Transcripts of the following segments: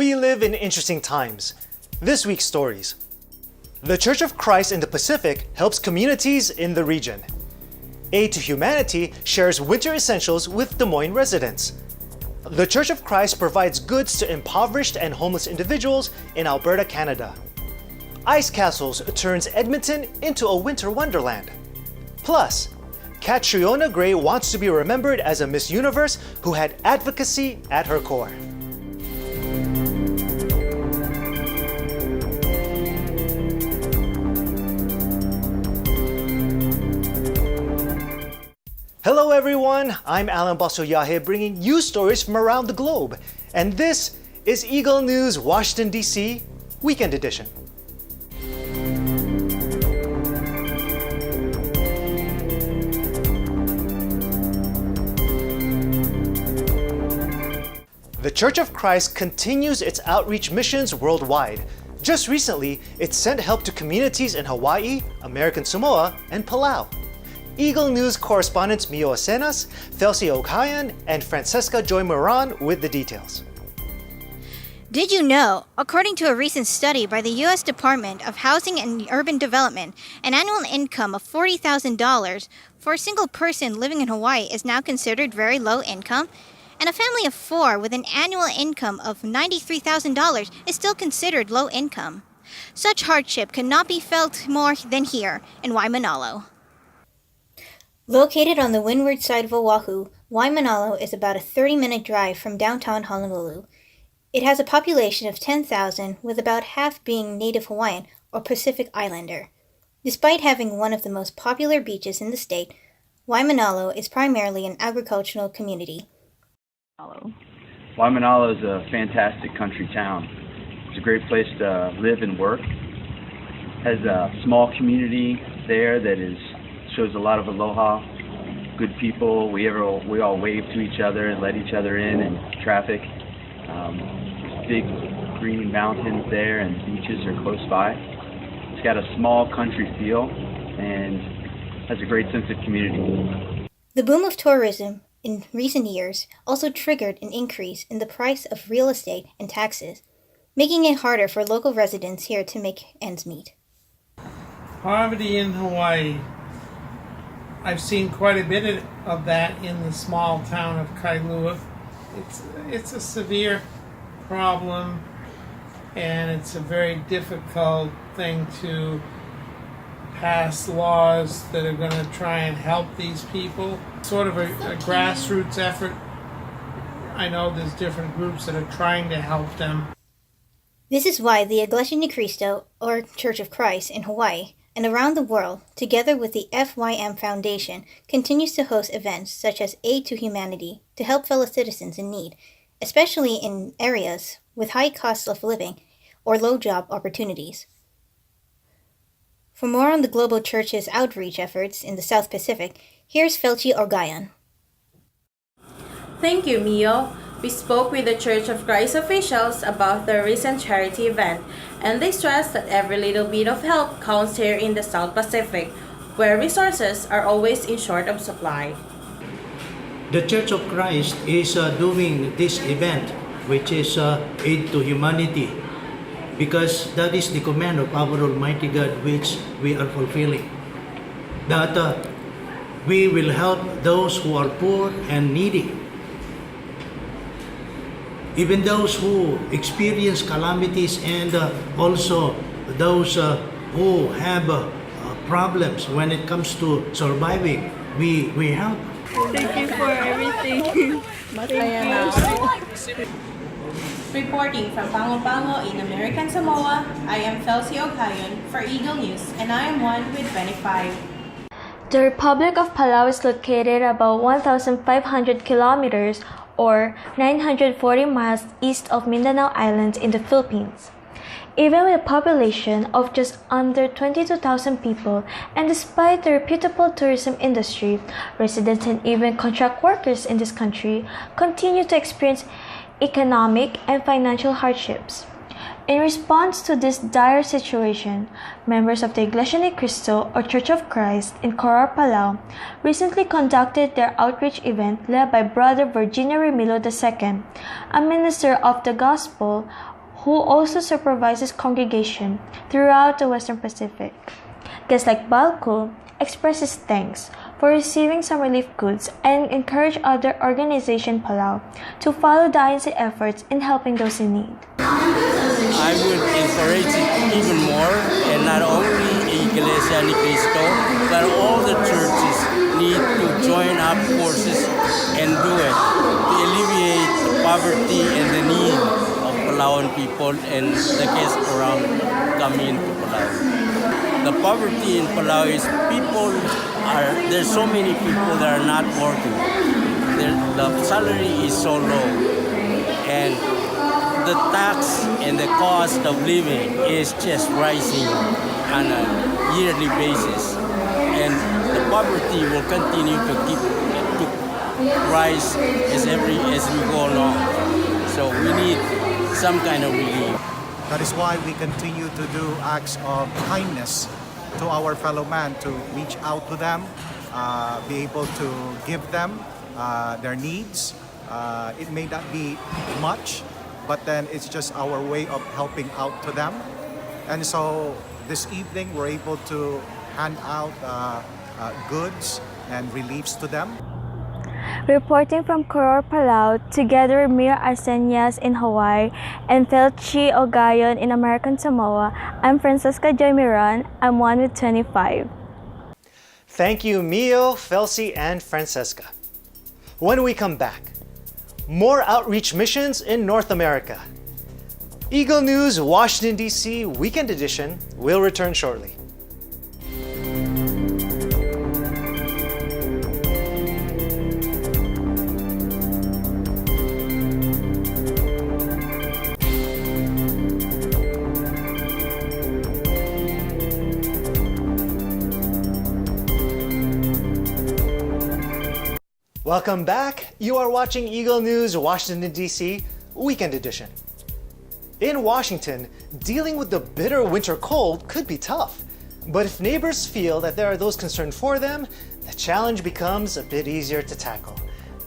We live in interesting times. This week's stories. The Church of Christ in the Pacific helps communities in the region. Aid to Humanity shares winter essentials with Des Moines residents. The Church of Christ provides goods to impoverished and homeless individuals in Alberta, Canada. Ice Castles turns Edmonton into a winter wonderland. Plus, Catriona Gray wants to be remembered as a Miss Universe who had advocacy at her core. Hello everyone, I'm Alan Basoyahe bringing you stories from around the globe. And this is Eagle News Washington, D.C. Weekend Edition. The Church of Christ continues its outreach missions worldwide. Just recently, it sent help to communities in Hawaii, American Samoa, and Palau. Eagle News correspondents Mio Asenas, Felsi Okayan, and Francesca Joy Moran with the details. Did you know, according to a recent study by the U.S. Department of Housing and Urban Development, an annual income of $40,000 for a single person living in Hawaii is now considered very low income? And a family of 4 with an annual income of $93,000 is still considered low income. Such hardship cannot be felt more than here in Waimanalo. Located on the windward side of Oahu, Waimanalo is about a 30-minute drive from downtown Honolulu. It has a population of 10,000, with about half being Native Hawaiian or Pacific Islander. Despite having one of the most popular beaches in the state, Waimanalo is primarily an agricultural community. Waimanalo is a fantastic country town. It's a great place to live and work. Has a small community there that shows a lot of aloha, good people. We all wave to each other and let each other in traffic. Big green mountains there and beaches are close by. It's got a small country feel and has a great sense of community. The boom of tourism in recent years also triggered an increase in the price of real estate and taxes, making it harder for local residents here to make ends meet. Poverty in Hawaii. I've seen quite a bit of that in the small town of Kailua. It's a severe problem, and it's a very difficult thing to pass laws that are going to try and help these people. Sort of a grassroots effort. I know there's different groups that are trying to help them. This is why the Iglesia Ni Cristo, or Church of Christ in Hawaii, and around the world, together with the FYM Foundation, continues to host events such as Aid to Humanity to help fellow citizens in need, especially in areas with high costs of living or low job opportunities. For more on the Global Church's outreach efforts in the South Pacific, here's Felci Orgayan. Thank you, Mio. We spoke with the Church of Christ officials about the recent charity event, and they stressed that every little bit of help counts here in the South Pacific, where resources are always in short of supply. The Church of Christ is doing this event, which is Aid to Humanity, because that is the command of our Almighty God which we are fulfilling. That we will help those who are poor and needy. Even those who experience calamities and also those who have problems when it comes to surviving, we help. Thank you for everything. Reporting from Pango in American Samoa, I am Felsi Okayon for Eagle News, and I am one with 25. The Republic of Palau is located about 1,500 kilometers or 940 miles east of Mindanao Island in the Philippines. Even with a population of just under 22,000 people, and despite the reputable tourism industry, residents and even contract workers in this country continue to experience economic and financial hardships. In response to this dire situation, members of the Iglesia Ni Cristo or Church of Christ in Coro, Palau, recently conducted their outreach event led by Brother Virginio Remilo II, a minister of the gospel who also supervises congregation throughout the Western Pacific. Guests like Balco expresses thanks for receiving some relief goods and encourage other organizations in Palau to follow the INC efforts in helping those in need. I would encourage it even more, and not only Iglesia ni Cristo, but all the churches need to join up forces and do it to alleviate the poverty and the need of Palauan people and the guests around coming into Palau. The poverty in Palau is there's so many people that are not working. The salary is so low, and the tax and the cost of living is just rising on a yearly basis, and the poverty will continue to rise as we go along. So we need some kind of relief. That is why we continue to do acts of kindness to our fellow man, to reach out to them, be able to give them their needs. It may not be much, but then it's just our way of helping out to them. And so this evening we're able to hand out goods and reliefs to them. Reporting from Koror, Palau, together with Mira Arseñas in Hawaii and Felchi Ogayon in American Samoa, I'm Francesca Joy Miron. I'm 1 with 25. Thank you, Mio, Felsi, and Francesca. When we come back, more outreach missions in North America. Eagle News Washington, D.C. Weekend Edition will return shortly. Welcome back. You are watching Eagle News Washington, D.C. Weekend Edition. In Washington, dealing with the bitter winter cold could be tough. But if neighbors feel that there are those concerned for them, the challenge becomes a bit easier to tackle.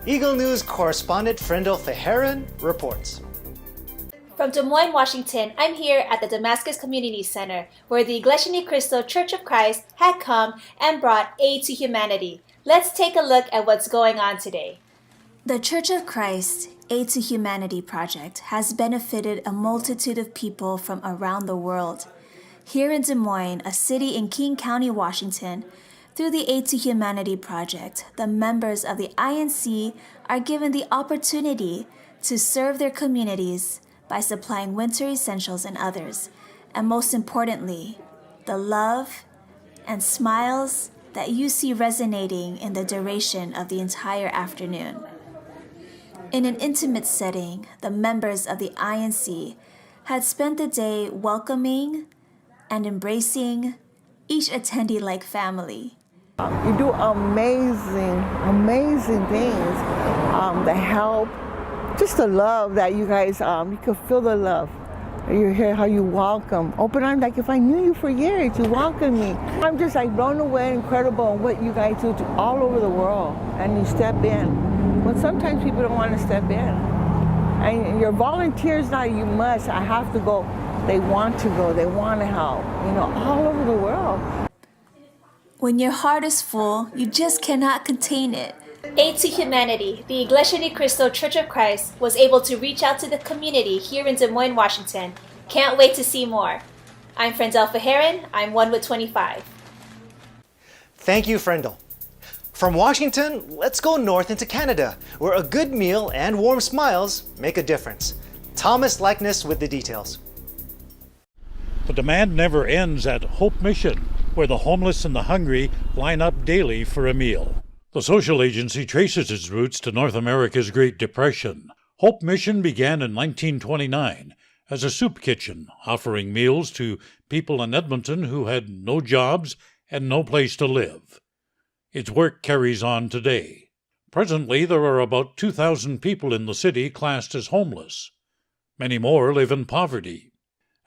Eagle News correspondent Frindle Feheran reports. From Des Moines, Washington, I'm here at the Damascus Community Center, where the Iglesia ni Cristo Church of Christ had come and brought aid to humanity. Let's take a look at what's going on today. The Church of Christ Aid to Humanity project has benefited a multitude of people from around the world. Here in Des Moines, a city in King County, Washington, through the Aid to Humanity project, the members of the INC are given the opportunity to serve their communities by supplying winter essentials and others, and most importantly, the love and smiles that you see resonating in the duration of the entire afternoon. In an intimate setting, the members of the INC had spent the day welcoming and embracing each attendee like family. You do amazing things. The help, just the love that you guys, you can feel the love. You hear how you welcome. Open arms, like if I knew you for years, you welcome me. I'm just like blown away, incredible on what you guys do to all over the world. And you step in. But sometimes people don't want to step in. And your volunteers now, you must, I have to go. They want to go, they want to help, all over the world. When your heart is full, you just cannot contain it. Aid to Humanity, the Iglesia ni Cristo Church of Christ, was able to reach out to the community here in Des Moines, Washington. Can't wait to see more. I'm Frindle Feheran. I'm 1 with 25. Thank you, Frindle. From Washington, let's go north into Canada, where a good meal and warm smiles make a difference. Thomas Likeness with the details. The demand never ends at Hope Mission, where the homeless and the hungry line up daily for a meal. The social agency traces its roots to North America's Great Depression. Hope Mission began in 1929 as a soup kitchen, offering meals to people in Edmonton who had no jobs and no place to live. Its work carries on today. Presently, there are about 2,000 people in the city classed as homeless. Many more live in poverty.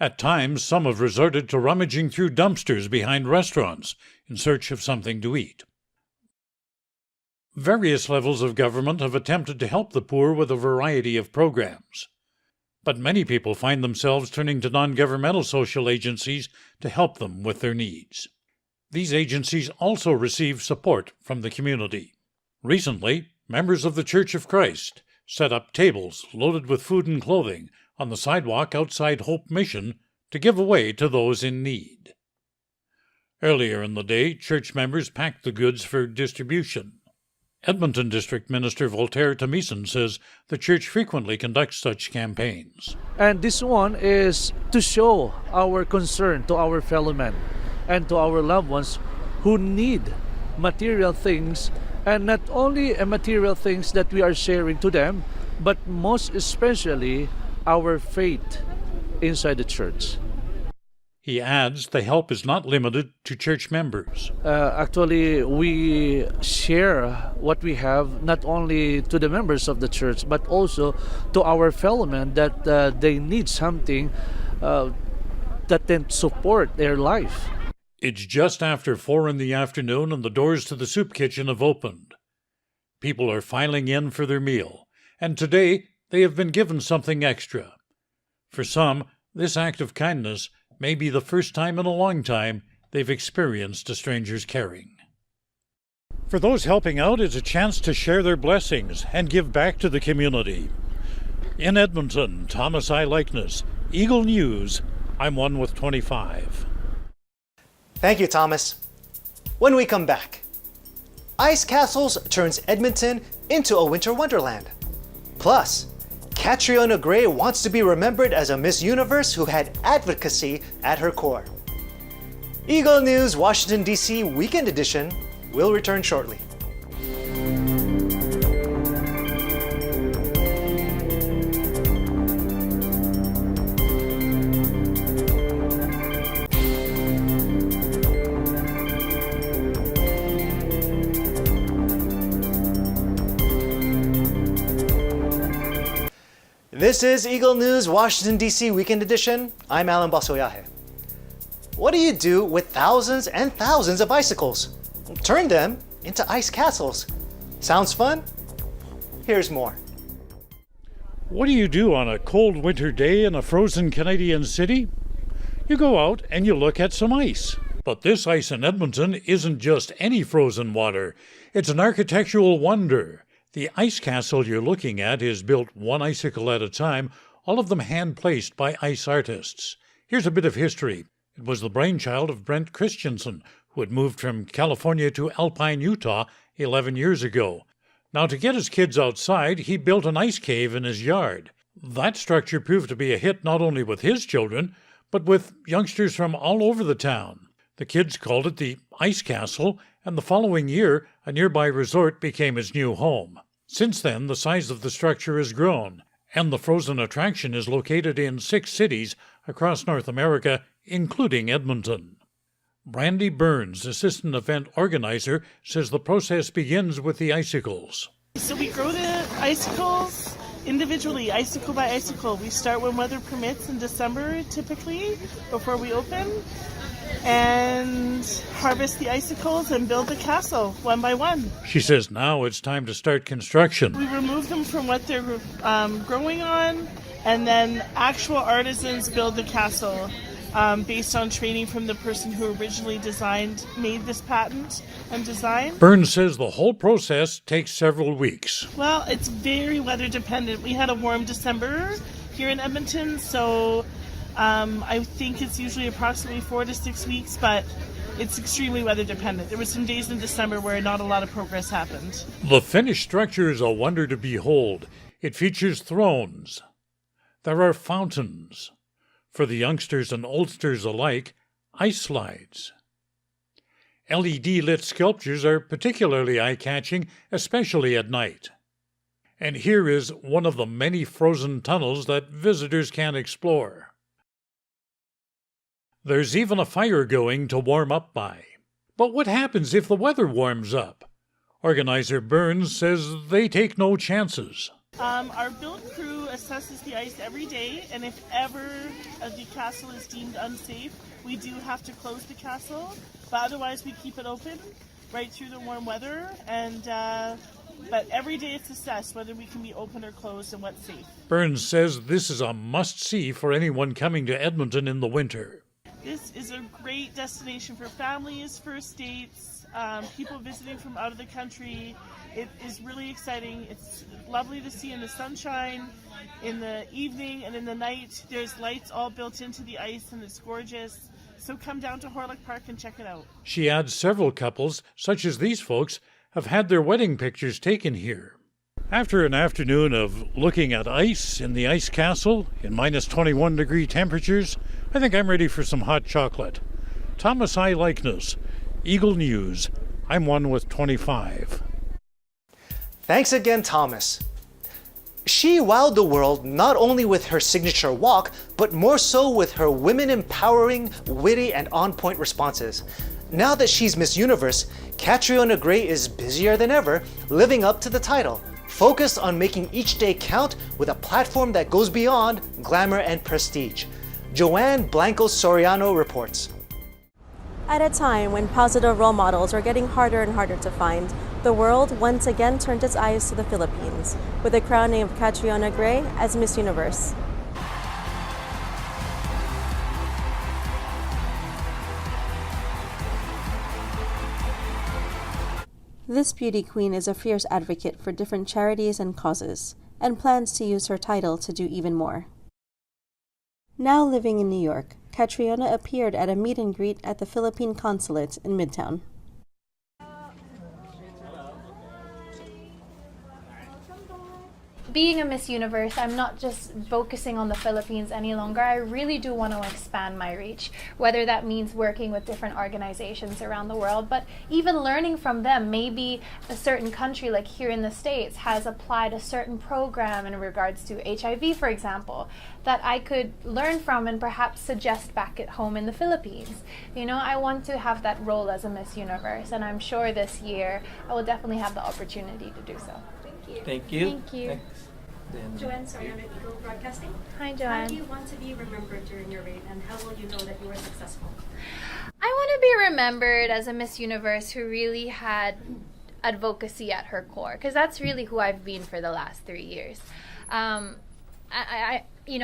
At times, some have resorted to rummaging through dumpsters behind restaurants in search of something to eat. Various levels of government have attempted to help the poor with a variety of programs. But many people find themselves turning to non-governmental social agencies to help them with their needs. These agencies also receive support from the community. Recently, members of the Church of Christ set up tables loaded with food and clothing on the sidewalk outside Hope Mission to give away to those in need. Earlier in the day, church members packed the goods for distribution. Edmonton District Minister Voltaire Tamison says the church frequently conducts such campaigns. And this one is to show our concern to our fellow men and to our loved ones who need material things, and not only material things that we are sharing to them, but most especially our faith inside the church. He adds the help is not limited to church members. Actually, we share what we have not only to the members of the church, but also to our fellow men that they need something that can support their life. It's just after 4 in the afternoon and the doors to the soup kitchen have opened. People are filing in for their meal, and today they have been given something extra. For some, this act of kindness may be the first time in a long time they've experienced a stranger's caring. For those helping out, it's a chance to share their blessings and give back to the community. In Edmonton, Thomas I. Likeness, Eagle News, I'm 1 with 25. Thank you, Thomas. When we come back, Ice Castles turns Edmonton into a winter wonderland. Plus, Catriona Gray wants to be remembered as a Miss Universe who had advocacy at her core. Eagle News Washington, D.C. Weekend Edition will return shortly. This is Eagle News Washington, D.C. Weekend Edition. I'm Alan Basoyahe. What do you do with thousands and thousands of icicles? Turn them into ice castles. Sounds fun? Here's more. What do you do on a cold winter day in a frozen Canadian city? You go out and you look at some ice. But this ice in Edmonton isn't just any frozen water. It's an architectural wonder. The ice castle you're looking at is built one icicle at a time, all of them hand-placed by ice artists. Here's a bit of history. It was the brainchild of Brent Christensen, who had moved from California to Alpine, Utah 11 years ago. Now, to get his kids outside, he built an ice cave in his yard. That structure proved to be a hit not only with his children, but with youngsters from all over the town. The kids called it the Ice Castle, and the following year, a nearby resort became his new home. Since then, the size of the structure has grown, and the frozen attraction is located in 6 cities across North America, including Edmonton. Brandy Burns, assistant event organizer, says the process begins with the icicles. So we grow the icicles individually, icicle by icicle. We start when weather permits in December, typically, before we open, and harvest the icicles and build the castle one by one. She says now it's time to start construction. We remove them from what they're growing on, and then actual artisans build the castle based on training from the person who originally made this patent and design. Burns says the whole process takes several weeks. Well, it's very weather dependent. We had a warm December here in Edmonton, so I think it's usually approximately 4 to 6 weeks, but it's extremely weather dependent. There were some days in December where not a lot of progress happened. The finished structure is a wonder to behold. It features thrones. There are fountains. For the youngsters and oldsters alike, ice slides. LED-lit sculptures are particularly eye-catching, especially at night. And here is one of the many frozen tunnels that visitors can explore. There's even a fire going to warm up by. But what happens if the weather warms up? Organizer Burns says they take no chances. Our build crew assesses the ice every day, and if ever the castle is deemed unsafe, we do have to close the castle, but otherwise we keep it open right through the warm weather, and But every day it's assessed whether we can be open or closed and what's safe. Burns says this is a must-see for anyone coming to Edmonton in the winter. This is a great destination for families, first dates, people visiting from out of the country. It is really exciting. It's lovely to see in the sunshine, in the evening, and in the night. There's lights all built into the ice, and it's gorgeous. So come down to Horlick Park and check it out. She adds several couples, such as these folks, have had their wedding pictures taken here. After an afternoon of looking at ice in the ice castle in minus 21-degree temperatures, I think I'm ready for some hot chocolate. Thomas I. Likeness, Eagle News. I'm 1 with 25. Thanks again, Thomas. She wowed the world not only with her signature walk, but more so with her women-empowering, witty, and on-point responses. Now that she's Miss Universe, Catriona Gray is busier than ever, living up to the title, focused on making each day count with a platform that goes beyond glamour and prestige. Joanne Blanco Soriano reports. At a time when positive role models are getting harder and harder to find, the world once again turned its eyes to the Philippines, with the crowning of Catriona Gray as Miss Universe. This beauty queen is a fierce advocate for different charities and causes, and plans to use her title to do even more. Now living in New York, Catriona appeared at a meet and greet at the Philippine Consulate in Midtown. Being a Miss Universe, I'm not just focusing on the Philippines any longer. I really do want to expand my reach, whether that means working with different organizations around the world, but even learning from them. Maybe a certain country, like here in the States, has applied a certain program in regards to HIV, for example, that I could learn from and perhaps suggest back at home in the Philippines. You know, I want to have that role as a Miss Universe, and I'm sure this year I will definitely have the opportunity to do so. Thank you. Thank you. Thanks. Joanne Soriano, Eagle Broadcasting. Hi, Joanne. How do you want to be remembered during your reign, and how will you know that you were successful? I want to be remembered as a Miss Universe who really had advocacy at her core, because that's really who I've been for the last 3 years.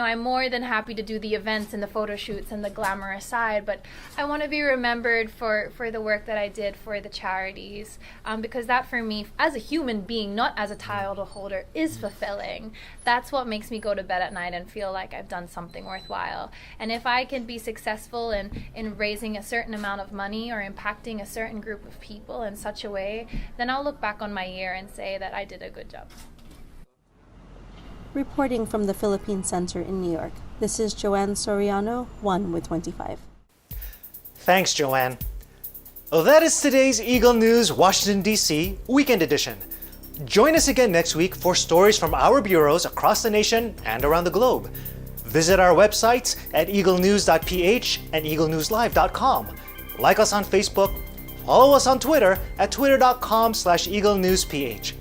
I'm more than happy to do the events and the photo shoots and the glamorous side, but I want to be remembered for the work that I did for the charities, because that for me, as a human being, not as a title holder, is fulfilling. That's what makes me go to bed at night and feel like I've done something worthwhile. And if I can be successful in raising a certain amount of money or impacting a certain group of people in such a way, then I'll look back on my year and say that I did a good job. Reporting from the Philippine Center in New York, this is Joanne Soriano, 1 with 25. Thanks, Joanne. Well, that is today's Eagle News Washington, D.C. Weekend Edition. Join us again next week for stories from our bureaus across the nation and around the globe. Visit our websites at Eaglenews.PH and EagleNewsLive.com. Like us on Facebook. Follow us on Twitter at twitter.com/EagleNewsPH.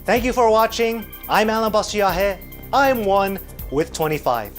Thank you for watching. I'm Alan Basiahe. I'm 1 with 25.